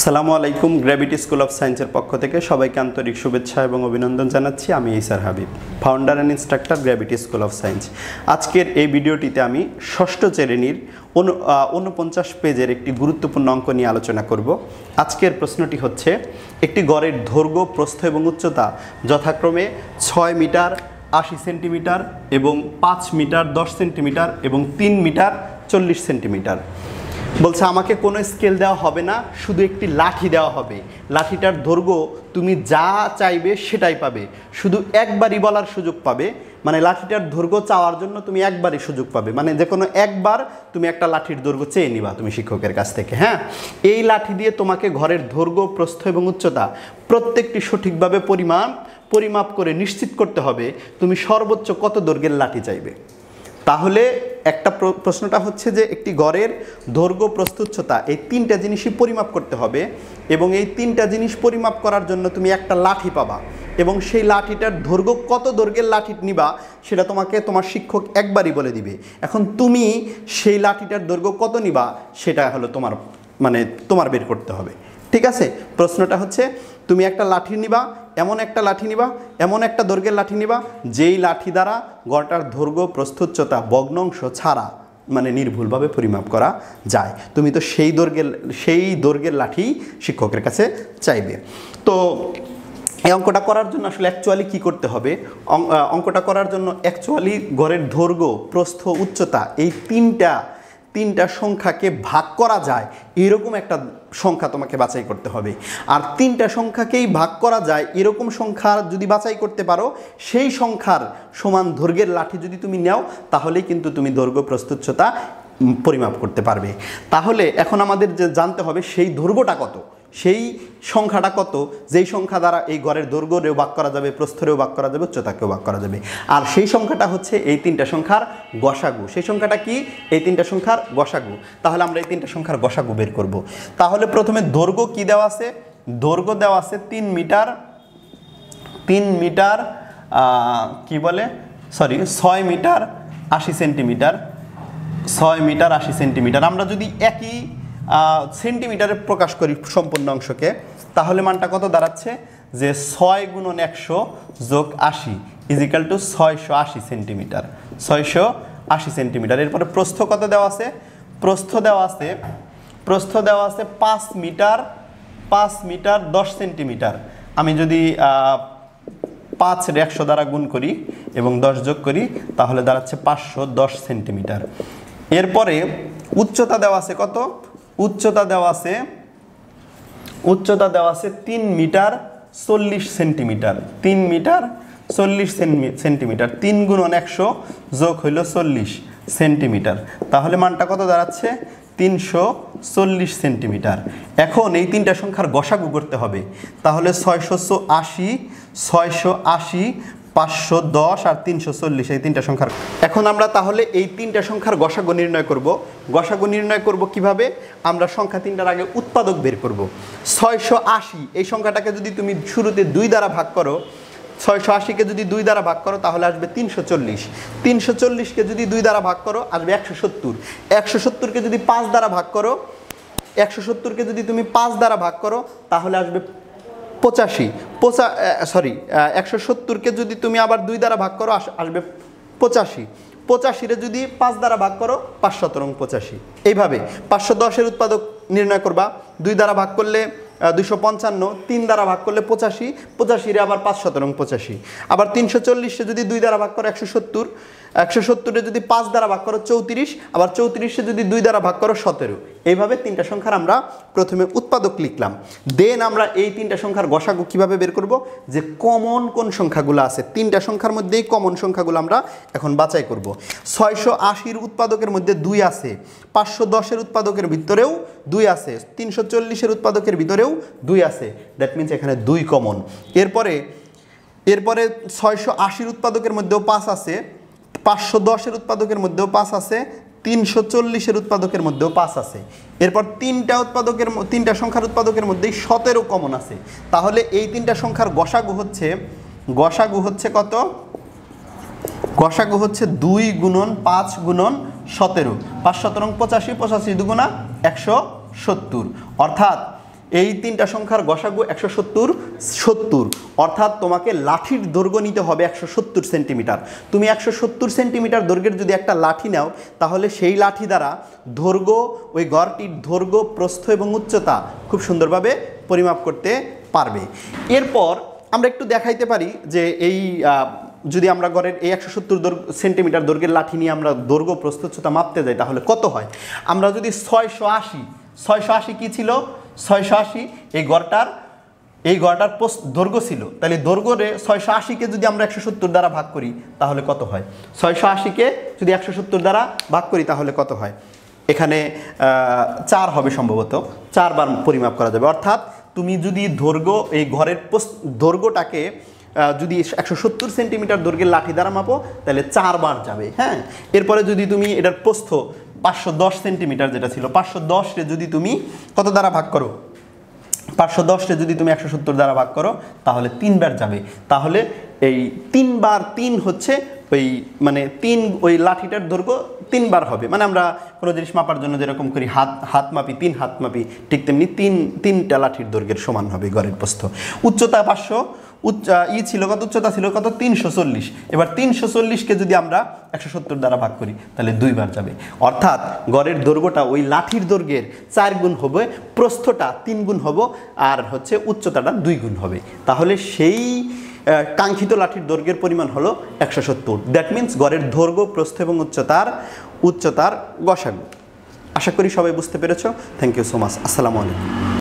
আসসালামু আলাইকুম। Gravity school of সায়েন্সের পক্ষ থেকে সবাইকে আন্তরিক শুভেচ্ছা এবং অভিনন্দন জানাচ্ছি। আমি Isar Habib, founder and instructor gravity school of science. আজকের এই ভিডিওটিতে আমি ষষ্ঠ শ্রেণীর 49 পেজের একটি গুরুত্বপূর্ণ অঙ্ক নিয়ে আলোচনা করব। আজকের প্রশ্নটি হচ্ছে, একটি গড়ের দৈর্ঘ্য, প্রস্থ এবং উচ্চতা যথাক্রমে 6 মিটার 80 সেন্টিমিটার এবং 5 মিটার 10 সেন্টিমিটার এবং 3 মিটার 40 সেন্টিমিটার। বলছে আমাকে কোনো স্কেল দেওয়া হবে না, শুধু একটি লাঠি দেওয়া হবে। লাঠিটার দৈর্ঘ্য তুমি যা চাইবে সেটাই পাবে, শুধু একবারই বলার সুযোগ পাবে। মানে লাঠিটার দৈর্ঘ্য চাওয়ার জন্য তুমি একবারই সুযোগ পাবে, মানে যে কোনো একবার তুমি একটা লাঠির দৈর্ঘ্য চেয়ে নিবা তুমি শিক্ষকের কাছ থেকে। হ্যাঁ, এই লাঠি দিয়ে তোমাকে ঘরের দৈর্ঘ্য, প্রস্থ এবং উচ্চতা প্রত্যেকটি সঠিকভাবে পরিমাপ করে নিশ্চিত করতে হবে তুমি সর্বোচ্চ কত দৈর্ঘ্যের লাঠি চাইবে। তাহলে একটা প্রশ্নটা হচ্ছে যে একটি গড়ের দৈর্ঘ্য, প্রস্থ, উচ্চতা এই তিনটা জিনিসই পরিমাপ করতে হবে এবং এই তিনটা জিনিস পরিমাপ করার জন্য তুমি একটা লাঠি পাবা এবং সেই লাঠিটার দৈর্ঘ্য কত দৈর্ঘ্যের লাঠি নিবা সেটা তোমাকে তোমার শিক্ষক একবারই বলে দিবে। এখন তুমি সেই লাঠিটার দৈর্ঘ্য কত নিবা সেটা হলো তোমার বের করতে হবে। ঠিক আছে, প্রশ্নটা হচ্ছে তুমি একটা লাঠি নিবা, এমন একটা দৈর্ঘ্যের লাঠি নিবা যেই লাঠি দ্বারা গড়টার দৈর্ঘ্য, প্রস্থ, উচ্চতা ভগ্নাংশ ছাড়া নির্ভুলভাবে পরিমাপ করা যায়। তুমি তো সেই দৈর্ঘ্যের লাঠি শিক্ষকের কাছে চাইবে। তো এই অঙ্কটা করার জন্য আসলে অ্যাকচুয়ালি কী করতে হবে? অঙ্কটা করার জন্য অ্যাকচুয়ালি গড়ের দৈর্ঘ্য, প্রস্থ, উচ্চতা এই তিনটা সংখ্যাকে ভাগ করা যায় এরকম একটা সংখ্যা তোমাকে বাছাই করতে হবে। আর তিনটা সংখ্যাকেই ভাগ করা যায় এরকম সংখ্যা যদি বাছাই করতে পারো, সেই সংখ্যার সমান দৈর্ঘ্যের লাঠি যদি তুমি নাও, তাহলেই কিন্তু তুমি দৈর্ঘ্য, প্রস্থ, উচ্চতা পরিমাপ করতে পারবে। তাহলে এখন আমাদের যে জানতে হবে সেই দৈর্ঘ্যটা কত, সেই সংখ্যাটা কত, যেই সংখ্যা দ্বারা এই গড়ের দৈর্ঘ্যেও ভাগ করা যাবে, প্রস্থরেও ভাগ করা যাবে, উচ্চতাকেও ভাগ করা যাবে। আর সেই সংখ্যাটা হচ্ছে এই তিনটা সংখ্যার গসাগু। সেই সংখ্যাটা কি? এই তিনটা সংখ্যার গসাগু। তাহলে আমরা এই তিনটা সংখ্যার গসাগু বের করব। তাহলে প্রথমে দৈর্ঘ্য কি দেওয়া আছে? দৈর্ঘ্য দেওয়া আছে 3 metre 6 metre 80 centimetre. 6 metre 80 centimetre. আমরা যদি একই সেন্টিমিটারে প্রকাশ করি সম্পূর্ণ অংশকে, তাহলে মানটা কত দাঁড়াচ্ছে? যে 6 গুণন 100 যোগ 80 ইজিক্যাল টু 680 সেন্টিমিটার। 680 সেন্টিমিটার। এরপরে প্রস্থ কত দেওয়া আছে? প্রস্থ দেওয়া আছে 5 মিটার 10 সেন্টিমিটার। আমি যদি 5 100 দ্বারা গুণ করি এবং 10 যোগ করি, তাহলে দাঁড়াচ্ছে 510 সেন্টিমিটার। এরপরে উচ্চতা দেওয়া আছে কত? উচ্চতা দেওয়া আছে 3 মিটার 40 সেন্টিমিটার। 3 metre 40 centimetre. 3 গুণন 100 যোগ হইল 40 সেন্টিমিটার। তাহলে মানটা কত দাঁড়াচ্ছে? 340 সেন্টিমিটার। এখন এই তিনটা সংখ্যার গসাগু করতে হবে। তাহলে 680 510 আর 340 এই তিনটা সংখ্যার। এখন আমরা তাহলে এই তিনটা সংখ্যার গসাগু নির্ণয় করব। গসাগু নির্ণয় করব কিভাবে? আমরা সংখ্যা তিনটার আগে উৎপাদক বের করব। 680 এই সংখ্যাটাকে যদি তুমি শুরুতে 2 দ্বারা ভাগ করো, 680কে যদি 2 দ্বারা ভাগ করো তাহলে আসবে 340। 340কে যদি 2 দ্বারা ভাগ করো আসবে 170। 170কে যদি 5 দ্বারা ভাগ করো, 170কে যদি তুমি 5 দ্বারা ভাগ করো তাহলে আসবে 85। 170কে যদি তুমি আবার 2 দ্বারা ভাগ করো আসবে 85। 85রে যদি 5 দ্বারা ভাগ করো 5 × 85। এইভাবে 510-এর উৎপাদক নির্ণয় করবা। 2 দ্বারা ভাগ করলে 255, 3 দ্বারা ভাগ করলে 85, 85রে আবার 5 × 85। আবার 340-এ যদি 2 দ্বারা ভাগ করো 170, 170-এ যদি 5 দ্বারা ভাগ করো 34, আবার 34-এ যদি 2 দ্বারা ভাগ করো 17। এইভাবে তিনটা সংখ্যার আমরা প্রথমে উৎপাদক লিখলাম। দেন আমরা এই তিনটা সংখ্যার গসাগু কিভাবে বের করব? যে কমন কোন সংখ্যাগুলো আছে, তিনটা সংখ্যার মধ্যেই কমন সংখ্যাগুলো আমরা এখন বাছাই করব। 680-র উৎপাদকের মধ্যে 2 আছে, 510-এর উৎপাদকের ভিতরেও 2 আছে, 340-এর উৎপাদকের ভিতরেও 2 আছে। দ্যাট মিনস এখানে 2 কমন। এরপরে 680-র উৎপাদকের মধ্যেও 5 আছে, 510-এর উৎপাদকের মধ্যেও 5 আছে, 340-এর উৎপাদকের মধ্যেও 5 আছে। এরপর তিনটা সংখ্যার উৎপাদকের মধ্যেই 17 কমন আছে। তাহলে এই তিনটা সংখ্যার গসাগু হচ্ছে কত? গসাগু হচ্ছে 2 গুণন 5 গুণন 17। 5 × 17 85, 85 2 × 170। অর্থাৎ এই তিনটা সংখ্যার গসাগু 170 70, অর্থাৎ তোমাকে লাঠির দৈর্ঘ্য নিতে হবে 170 সেন্টিমিটার। তুমি 170 সেন্টিমিটার দৈর্ঘ্যের যদি একটা লাঠি নাও, তাহলে সেই লাঠি দ্বারা দৈর্ঘ্য, ওই ঘরটির দৈর্ঘ্য, প্রস্থ এবং উচ্চতা খুব সুন্দরভাবে পরিমাপ করতে পারবে। এরপর আমরা একটু দেখাইতে পারি যে এই যদি আমরা ঘরের এই 170 সেন্টিমিটার দৈর্ঘ্যের লাঠি নিয়ে আমরা দৈর্ঘ্য, প্রস্থ, উচ্চতা মাপতে যাই, তাহলে কত হয়। আমরা যদি 680 কি ছিল, 680 এই ঘরটার দৈর্ঘ্য ছিল, তাহলে দৈর্ঘ্যে 680কে যদি আমরা 170 দ্বারা ভাগ করি তাহলে কত হয়। 680কে যদি 170 দ্বারা ভাগ করি তাহলে কত হয়। এখানে 4 হবে, সম্ভবত 4 বার পরিমাপ করা যাবে। অর্থাৎ তুমি যদি দৈর্ঘ্য, এই ঘরের দৈর্ঘ্যটাকে যদি 170 সেন্টিমিটার দৈর্ঘ্যের লাঠি দ্বারা মাপো তাহলে 4 বার যাবে। হ্যাঁ, এরপরে যদি তুমি এটার প্রস্থ 510 সেন্টিমিটার যেটা ছিল, 510রে যদি তুমি কত দ্বারা ভাগ করো, 510রে যদি তুমি 170 দ্বারা ভাগ করো তাহলে 3 বার যাবে। তাহলে এই 3 বার 3 হচ্ছে ওই মানে 3, ওই লাঠিটার দৈর্ঘ্য 3 বার হবে। মানে আমরা কোনো জিনিস মাপার জন্য যেরকম করি হাত মাপি, 3 হাত মাপি, ঠিক তেমনি 3টা লাঠির দৈর্ঘ্যের সমান হবে ঘরের প্রস্থ। উচ্চতা 500, ছিল কত, উচ্চতা ছিল কত, 340। এবার 340কে যদি আমরা 170 দ্বারা ভাগ করি তাহলে 2 বার যাবে। অর্থাৎ গড়ের দৈর্ঘ্যটা ওই লাঠির দৈর্ঘ্যের 4 গুণ হবে, প্রস্থটা 3 গুণ হবে, আর হচ্ছে উচ্চতাটা 2 গুণ হবে। তাহলে সেই কাঙ্ক্ষিত লাঠির দৈর্ঘ্যের পরিমাণ হলো 170। দ্যাট মিন্স গড়ের দৈর্ঘ্য, প্রস্থ এবং উচ্চতার গসাগু। আশা করি সবাই বুঝতে পেরেছ। Thank you so much. আসসালামু আলাইকুম।